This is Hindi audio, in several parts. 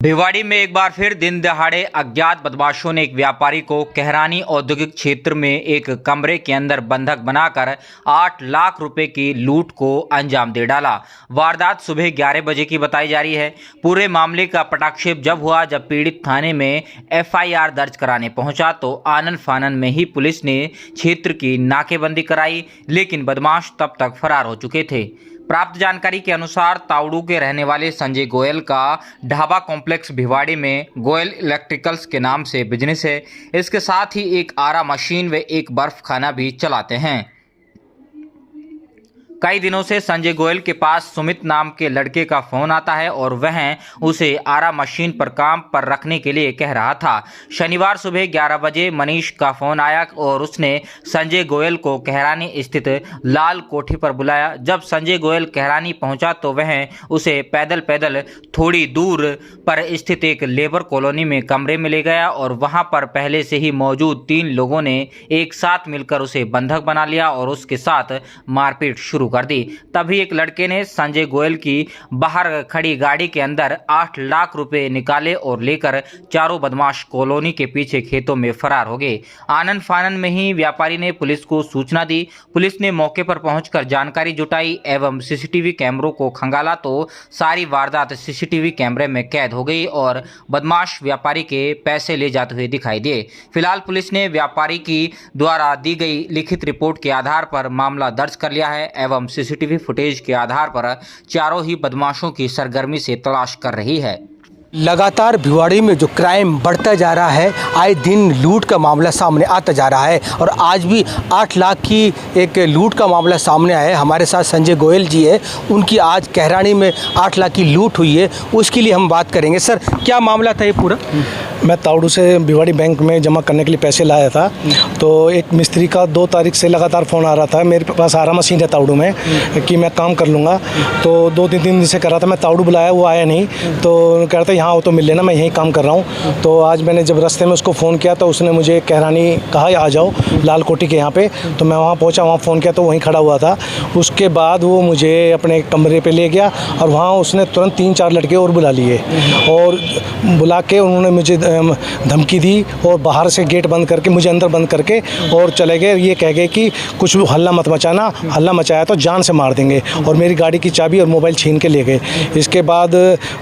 भिवाड़ी में एक बार फिर दिन दहाड़े अज्ञात बदमाशों ने एक व्यापारी को कहरानी औद्योगिक क्षेत्र में एक कमरे के अंदर बंधक बनाकर 8 लाख रुपए की लूट को अंजाम दे डाला। वारदात सुबह 11 बजे की बताई जा रही है। पूरे मामले का पटाक्षेप जब हुआ जब पीड़ित थाने में FIR दर्ज कराने पहुंचा तो आनन फानन में ही पुलिस ने क्षेत्र की नाकेबंदी कराई, लेकिन बदमाश तब तक फरार हो चुके थे। प्राप्त जानकारी के अनुसार ताउड़ू के रहने वाले संजय गोयल का ढाबा कॉम्प्लेक्स भिवाड़ी में गोयल इलेक्ट्रिकल्स के नाम से बिजनेस है। इसके साथ ही एक आरा मशीन व एक बर्फ खाना भी चलाते हैं। कई दिनों से संजय गोयल के पास सुमित नाम के लड़के का फोन आता है और वह उसे आरा मशीन पर काम पर रखने के लिए कह रहा था। शनिवार सुबह 11 बजे मनीष का फोन आया और उसने संजय गोयल को कहरानी स्थित लाल कोठी पर बुलाया। जब संजय गोयल कहरानी पहुंचा तो वह उसे पैदल पैदल थोड़ी दूर पर स्थित एक लेबर कॉलोनी में कमरे में ले गया और वहां पर पहले से ही मौजूद 3 लोगों ने एक साथ मिलकर उसे बंधक बना लिया और उसके साथ मारपीट शुरू कर दी। तभी एक लड़के ने संजय गोयल की बाहर खड़ी गाड़ी के अंदर 8 लाख रुपए निकाले और लेकर चारों बदमाश कॉलोनी के पीछे खेतों में फरार हो गए। आनन फानन में ही व्यापारी ने पुलिस को सूचना दी। पुलिस ने मौके पर पहुंचकर जानकारी जुटाई एवं CCTV कैमरों को खंगाला तो सारी वारदात CCTV कैमरे में कैद हो गई और बदमाश व्यापारी के पैसे ले जाते हुए दिखाई दिए। फिलहाल पुलिस ने व्यापारी की द्वारा दी गई लिखित रिपोर्ट के आधार पर मामला दर्ज कर लिया है एवं CCTV फुटेज के आधार पर चारों ही बदमाशों की सरगर्मी से तलाश कर रही है। लगातार भिवाड़ी में जो क्राइम बढ़ता जा रहा है, आए दिन लूट का मामला सामने आता जा रहा है और आज भी 8 लाख की एक लूट का मामला सामने आया है। हमारे साथ संजय गोयल जी है, उनकी आज कहरानी में 8 लाख की लूट हुई है, उसके लिए हम बात करेंगे। सर, क्या मामला था ये पूरा? मैं ताउड़ू से भिवाड़ी बैंक में जमा करने के लिए पैसे लाया था, तो एक मिस्त्री का 2 तारीख से लगातार फ़ोन आ रहा था। मेरे पास आरा मशीन है ताउड़ू में कि मैं काम कर लूँगा, तो 2-3 दिन से कर रहा था। मैं ताउड़ू बुलाया, वो आया नहीं, तो कह रहा था यहाँ हो तो मिल लेना, मैं यहीं काम कर रहा हूँ। तो आज मैंने जब रास्ते में उसको फ़ोन किया तो उसने मुझे कहरानी कहा आ जाओ लाल कोठी के यहाँ पे, तो मैं वहाँ पहुँचा, वहाँ फ़ोन किया तो वहीं खड़ा हुआ था। उसके बाद वो मुझे अपने कमरे पे ले गया और वहाँ उसने तुरंत 3-4 लड़के और बुला लिए और बुला के उन्होंने मुझे धमकी दी और बाहर से गेट बंद करके मुझे अंदर बंद करके और चले गए। ये कह गए कि कुछ हल्ला मत मचाना, हल्ला मचाया तो जान से मार देंगे, और मेरी गाड़ी की चाबी और मोबाइल छीन के ले गए। इसके बाद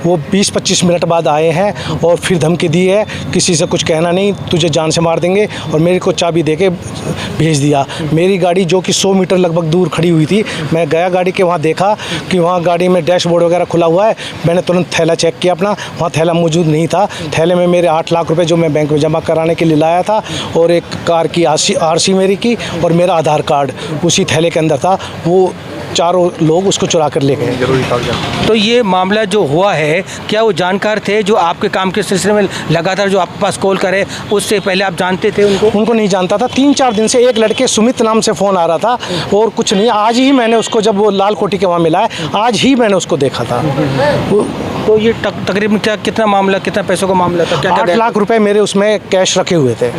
वो 20-25 मिनट बाद आए हैं और फिर धमकी दी है, किसी से कुछ कहना नहीं, तुझे जान से मार देंगे, और मेरे को चाबी दे के भेज दिया। मेरी गाड़ी जो कि 100 मीटर लगभग दूर खड़ी हुई थी, मैं गया गाड़ी के वहाँ, देखा कि वहाँ गाड़ी में डैशबोर्ड वगैरह खुला हुआ है। मैंने तुरंत थैला चेक किया अपना, वहाँ थैला मौजूद नहीं था। थैले में मेरे 8 लाख रुपए जो मैं बैंक में जमा कराने के लिए लाया था और एक कार की RC मेरी की और मेरा आधार कार्ड उसी थैले के अंदर था। वो चारों लोग उसको चुरा कर ले गए। तो ये मामला जो हुआ है, क्या वो जानकार थे जो आपके काम के सिलसिले में लगातार जो आपके पास कॉल करे, उससे पहले आप जानते थे उनको? उनको नहीं जानता था। 3-4 दिन से एक लड़के सुमित नाम से फ़ोन आ रहा था और कुछ नहीं। आज ही मैंने उसको, जब वो लाल कोठी के वहाँ मिला है, आज ही मैंने उसको देखा था। तो ये तकरीबन कितना मामला, कितना पैसों का मामला था? 8 लाख रुपए मेरे उसमें कैश रखे हुए थे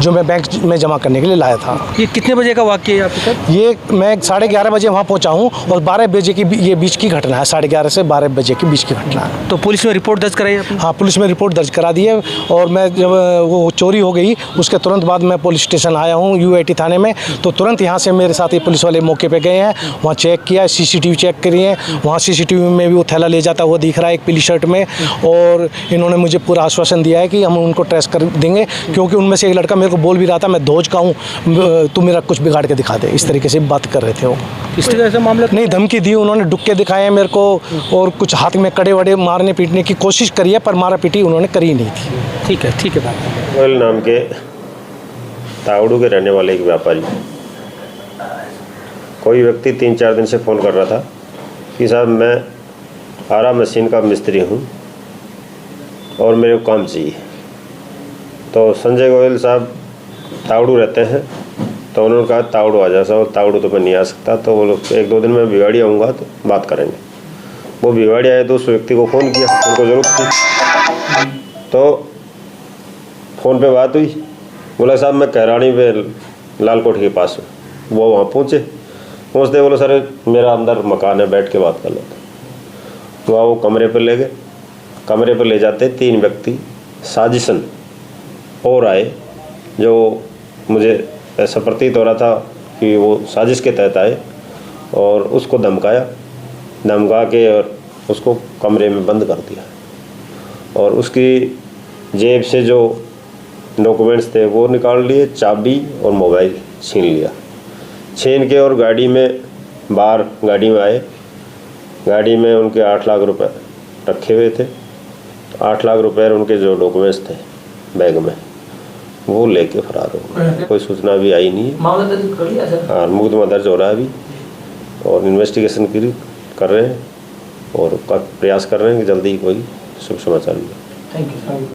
जो मैं बैंक में जमा करने के लिए लाया था। ये कितने बजे का वाक़या है आपके साथ? ये मैं 11:30 बजे वहाँ पहुँचा हूँ और 12 बजे की ये बीच की घटना है। 11:30 से 12 बजे के बीच की घटना है। तो पुलिस में रिपोर्ट दर्ज कराई आपने? हाँ, पुलिस में रिपोर्ट दर्ज करा दी है और मैं जब वो चोरी हो गई उसके तुरंत बाद मैं पुलिस स्टेशन आया हूँ UIT थाने में, तो तुरंत यहाँ से मेरे साथ ही पुलिस वाले मौके पे गए हैं, वहाँ चेक किया, CCTV चेक करी है। वहाँ CCTV में भी वो थैला ले जाता हुआ दिख रहा है एक पीली शर्ट में, और इन्होंने मुझे पूरा आश्वासन दिया है कि हम उनको ट्रेस कर देंगे, क्योंकि उनमें से एक लड़का मेरे को बोल भी रहा था मैं धोज का हूँ, तू मेरा कुछ बिगाड़ के दिखा दे, इस तरीके से बात कर रहे थे वो। इस तरह से मामला नहीं, धमकी दी उन्होंने, डुक्के दिखाए हैं मेरे को और कुछ हाथ में कड़े वड़े मारने पीटने की कोशिश करी है, पर मारा पीटी उन्होंने करी नहीं थी। ठीक है बात। गोयल नाम के ताउड़ू के रहने वाले एक व्यापारी, कोई व्यक्ति 3-4 दिन से फ़ोन कर रहा था कि साहब मैं आरा मशीन का मिस्त्री हूँ और मेरे को काम चाहिए। तो संजय गोयल साहब ताउड़ू रहते हैं, तो उन्होंने कहा ताउड़ू आ जा साहब। ताउड़ू तो मैं नहीं आ सकता, तो वो लोग 1-2 दिन में भिवाड़ी आऊँगा तो बात करेंगे। वो भिवाड़ी आए तो उस व्यक्ति को फ़ोन किया, उनको ज़रूरत थी, तो फ़ोन पे बात हुई। बोला साहब मैं कहरानी पे लाल कोठी के पास हूँ। वो वहाँ पहुँचते बोले सर मेरा अंदर मकान है, बैठ के बात कर लेते। तो वो कमरे पे ले गए कमरे पर ले जाते 3 व्यक्ति साजिशन और आए, जो मुझे ऐसा प्रतीत हो रहा था कि वो साजिश के तहत आए, और उसको धमका के और उसको कमरे में बंद कर दिया, और उसकी जेब से जो डॉक्यूमेंट्स थे वो निकाल लिए, चाबी और मोबाइल छीन लिया। छीन के और गाड़ी में बाहर गाड़ी में आए। गाड़ी में उनके 8 लाख रुपए रखे हुए थे। 8 लाख रुपए उनके जो डॉक्यूमेंट्स थे बैग में, वो लेके फरार हो गए। कोई सूचना भी आई नहीं है। मामला दर्ज कर लिया सर? हाँ, मुकदमा दर्ज हो रहा है अभी, और इन्वेस्टिगेशन कर रहे हैं और प्रयास कर रहे हैं कि जल्दी कोई शुभ समाचार मिले। Thank you.